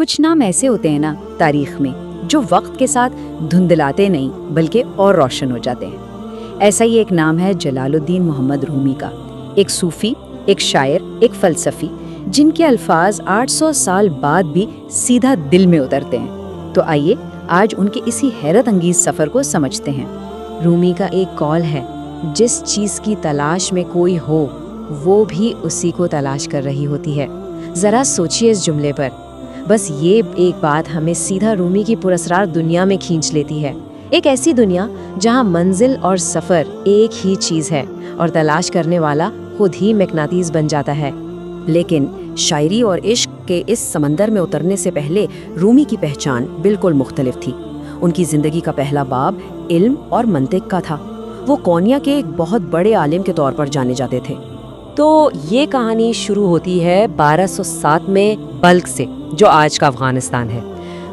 کچھ نام ایسے ہوتے ہیں نا تاریخ میں جو وقت کے ساتھ دھندلاتے نہیں بلکہ اور روشن ہو جاتے ہیں۔ ایسا ہی ایک نام ہے جلال الدین محمد رومی کا، ایک صوفی، ایک شاعر، ایک فلسفی، جن کے الفاظ 800 سال بعد بھی سیدھا دل میں اترتے ہیں۔ تو آئیے آج ان کے اسی حیرت انگیز سفر کو سمجھتے ہیں۔ رومی کا ایک قول ہے، جس چیز کی تلاش میں کوئی ہو وہ بھی اسی کو تلاش کر رہی ہوتی ہے۔ ذرا سوچئے اس جملے پر، بس یہ ایک بات ہمیں سیدھا رومی کی پراسرار دنیا میں کھینچ لیتی ہے۔ ایک ایسی دنیا جہاں منزل اور سفر ایک ہی چیز ہے اور تلاش کرنے والا خود ہی مقناطیس بن جاتا ہے۔ لیکن شاعری اور عشق کے اس سمندر میں اترنے سے پہلے رومی کی پہچان بالکل مختلف تھی۔ ان کی زندگی کا پہلا باب علم اور منطق کا تھا۔ وہ کونیا کے ایک بہت بڑے عالم کے طور پر جانے جاتے تھے۔ تو یہ کہانی شروع ہوتی ہے 1207 میں بلخ سے، جو آج کا افغانستان ہے۔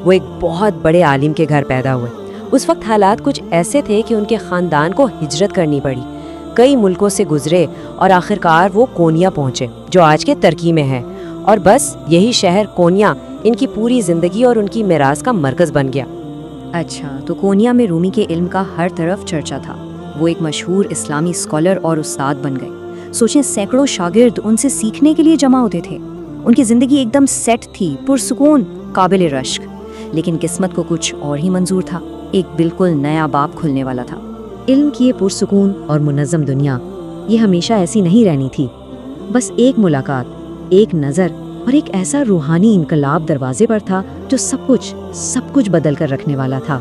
وہ ایک بہت بڑے عالم کے گھر پیدا ہوئے۔ اس وقت حالات کچھ ایسے تھے کہ ان کے خاندان کو ہجرت کرنی پڑی، کئی ملکوں سے گزرے اور آخرکار وہ کونیا پہنچے، جو آج کے ترکی میں ہے۔ اور بس یہی شہر کونیا ان کی پوری زندگی اور ان کی میراث کا مرکز بن گیا۔ اچھا، تو کونیا میں رومی کے علم کا ہر طرف چرچا تھا۔ وہ ایک مشہور اسلامی اسکالر اور استاد بن گئے۔ سوچیں، سینکڑوں شاگرد ان سے سیکھنے کے لیے جمع ہوتے تھے۔ ان کی زندگی ایک دم سیٹ تھی، پرسکون، قابل رشک۔ لیکن قسمت کو کچھ اور ہی منظور تھا، ایک بالکل نیا باب کھلنے والا تھا۔ علم کی یہ پرسکون اور منظم دنیا یہ ہمیشہ ایسی نہیں رہنی تھی۔ بس ایک ملاقات، ایک نظر اور ایک ایسا روحانی انقلاب دروازے پر تھا جو سب کچھ بدل کر رکھنے والا تھا۔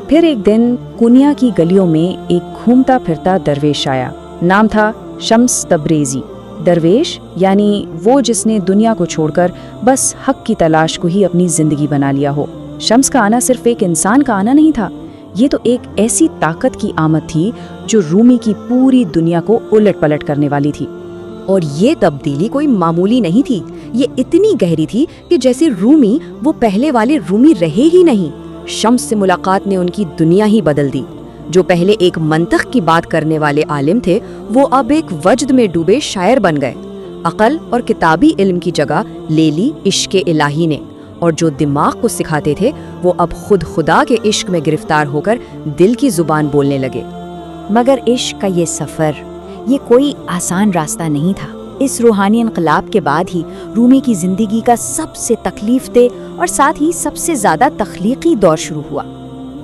پھر ایک دن کونیا کی گلیوں میں ایک گھومتا پھرتا درویش آیا۔ نام تھا شمس تبریزی۔ درویش یعنی وہ جس نے دنیا کو چھوڑ کر بس حق کی تلاش کو ہی اپنی زندگی بنا لیا ہو۔ شمس کا آنا صرف ایک انسان کا آنا نہیں تھا، یہ تو ایک ایسی طاقت کی آمد تھی جو رومی کی پوری دنیا کو الٹ پلٹ کرنے والی تھی۔ اور یہ تبدیلی کوئی معمولی نہیں تھی، یہ اتنی گہری تھی کہ جیسے رومی وہ پہلے والے رومی رہے ہی نہیں۔ شمس سے ملاقات نے ان کی دنیا ہی بدل دی۔ جو پہلے ایک منطق کی بات کرنے والے عالم تھے، وہ اب ایک وجد میں ڈوبے شاعر بن گئے۔ عقل اور کتابی علم کی جگہ لے لی عشق الہی نے، اور جو دماغ کو سکھاتے تھے وہ اب خود خدا کے عشق میں گرفتار ہو کر دل کی زبان بولنے لگے۔ مگر عشق کا یہ سفر، یہ کوئی آسان راستہ نہیں تھا۔ اس روحانی انقلاب کے بعد ہی رومی کی زندگی کا سب سے تکلیف دہ اور ساتھ ہی سب سے زیادہ تخلیقی دور شروع ہوا۔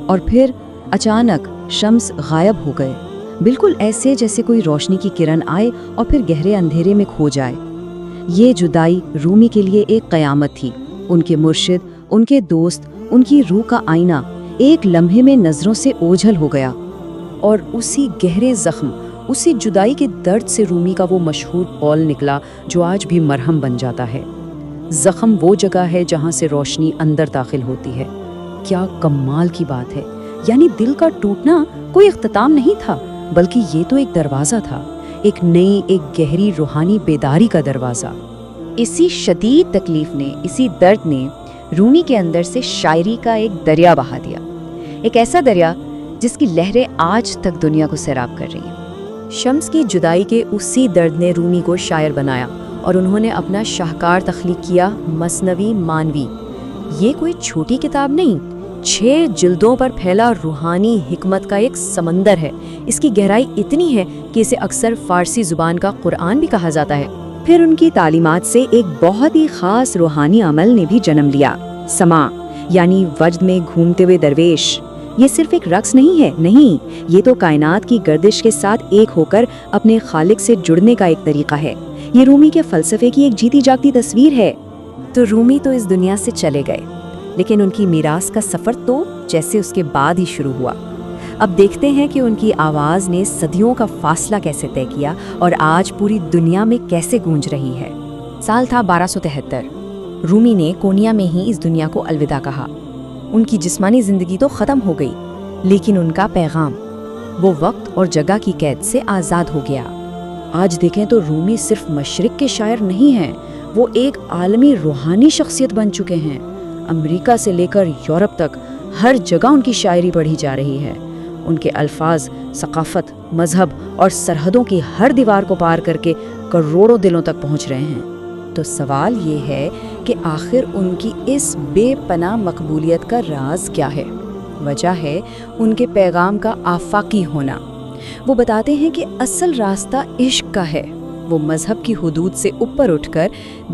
اور پھر اچانک شمس غائب ہو گئے، بالکل ایسے جیسے کوئی روشنی کی کرن آئے اور پھر گہرے اندھیرے میں کھو جائے۔ یہ جدائی رومی کے لیے ایک قیامت تھی۔ ان کے مرشد، ان کے دوست، ان کی روح کا آئینہ ایک لمحے میں نظروں سے اوجھل ہو گیا۔ اور اسی گہرے زخم، اسی جدائی کے درد سے رومی کا وہ مشہور قول نکلا جو آج بھی مرہم بن جاتا ہے: زخم وہ جگہ ہے جہاں سے روشنی اندر داخل ہوتی ہے۔ کیا کمال کی بات ہے! یعنی دل کا ٹوٹنا کوئی اختتام نہیں تھا، بلکہ یہ تو ایک دروازہ تھا، ایک نئی، ایک گہری روحانی بیداری کا دروازہ۔ اسی شدید تکلیف نے، اسی درد نے رومی کے اندر سے شاعری کا ایک دریا بہا دیا، ایک ایسا دریا جس کی لہریں آج تک دنیا کو سیراب کر رہی ہیں۔ شمس کی جدائی کے اسی درد نے رومی کو شاعر بنایا، اور انہوں نے اپنا شاہکار تخلیق کیا، مثنوی مانوی۔ یہ کوئی چھوٹی کتاب نہیں، 6 جلدوں پر پھیلا روحانی حکمت کا ایک سمندر ہے۔ اس کی گہرائی اتنی ہے کہ اسے اکثر فارسی زبان کا قرآن بھی کہا جاتا ہے۔ پھر ان کی تعلیمات سے ایک بہت ہی خاص روحانی عمل نے بھی جنم لیا، سما، یعنی وجد میں گھومتے ہوئے درویش۔ یہ صرف ایک رقص نہیں ہے، نہیں، یہ تو کائنات کی گردش کے ساتھ ایک ہو کر اپنے خالق سے جڑنے کا ایک طریقہ ہے۔ یہ رومی کے فلسفے کی ایک جیتی جاگتی تصویر ہے۔ تو رومی تو اس دنیا سے چلے گئے، لیکن ان کی میراث کا سفر تو جیسے اس کے بعد ہی شروع ہوا۔ اب دیکھتے ہیں کہ ان کی آواز نے صدیوں کا فاصلہ کیسے طے کیا اور آج پوری دنیا میں کیسے گونج رہی ہے۔ سال تھا 1273۔ رومی نے کونیا میں ہی اس دنیا کو الوداع کہا۔ ان کی جسمانی زندگی تو ختم ہو گئی، لیکن ان کا پیغام، وہ وقت اور جگہ کی قید سے آزاد ہو گیا۔ آج دیکھیں تو رومی صرف مشرق کے شاعر نہیں ہیں، وہ ایک عالمی روحانی شخصیت بن چکے ہیں۔ امریکہ سے لے کر یورپ تک ہر جگہ ان کی شاعری پڑھی جا رہی ہے۔ ان کے الفاظ ثقافت، مذہب اور سرحدوں کی ہر دیوار کو پار کر کے کروڑوں دلوں تک پہنچ رہے ہیں۔ تو سوال یہ ہے کہ آخر ان کی اس بے پناہ مقبولیت کا راز کیا ہے۔ وجہ ہے ان کے پیغام کا آفاقی ہونا۔ وہ بتاتے ہیں کہ اصل راستہ عشق کا ہے۔ وہ مذہب کی حدود سے اوپر اٹھ کر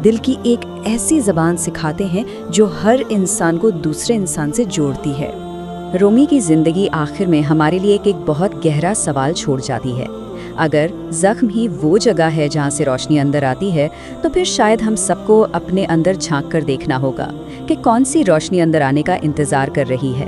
دل کی ایک ایسی زبان سکھاتے ہیں جو ہر انسان کو دوسرے انسان سے جوڑتی ہے۔ رومی کی زندگی آخر میں ہمارے لیے ایک بہت گہرا سوال چھوڑ جاتی ہے۔ اگر زخم ہی وہ جگہ ہے جہاں سے روشنی اندر آتی ہے تو پھر شاید ہم سب کو اپنے اندر جھانک کر دیکھنا ہوگا کہ کون سی روشنی اندر آنے کا انتظار کر رہی ہے۔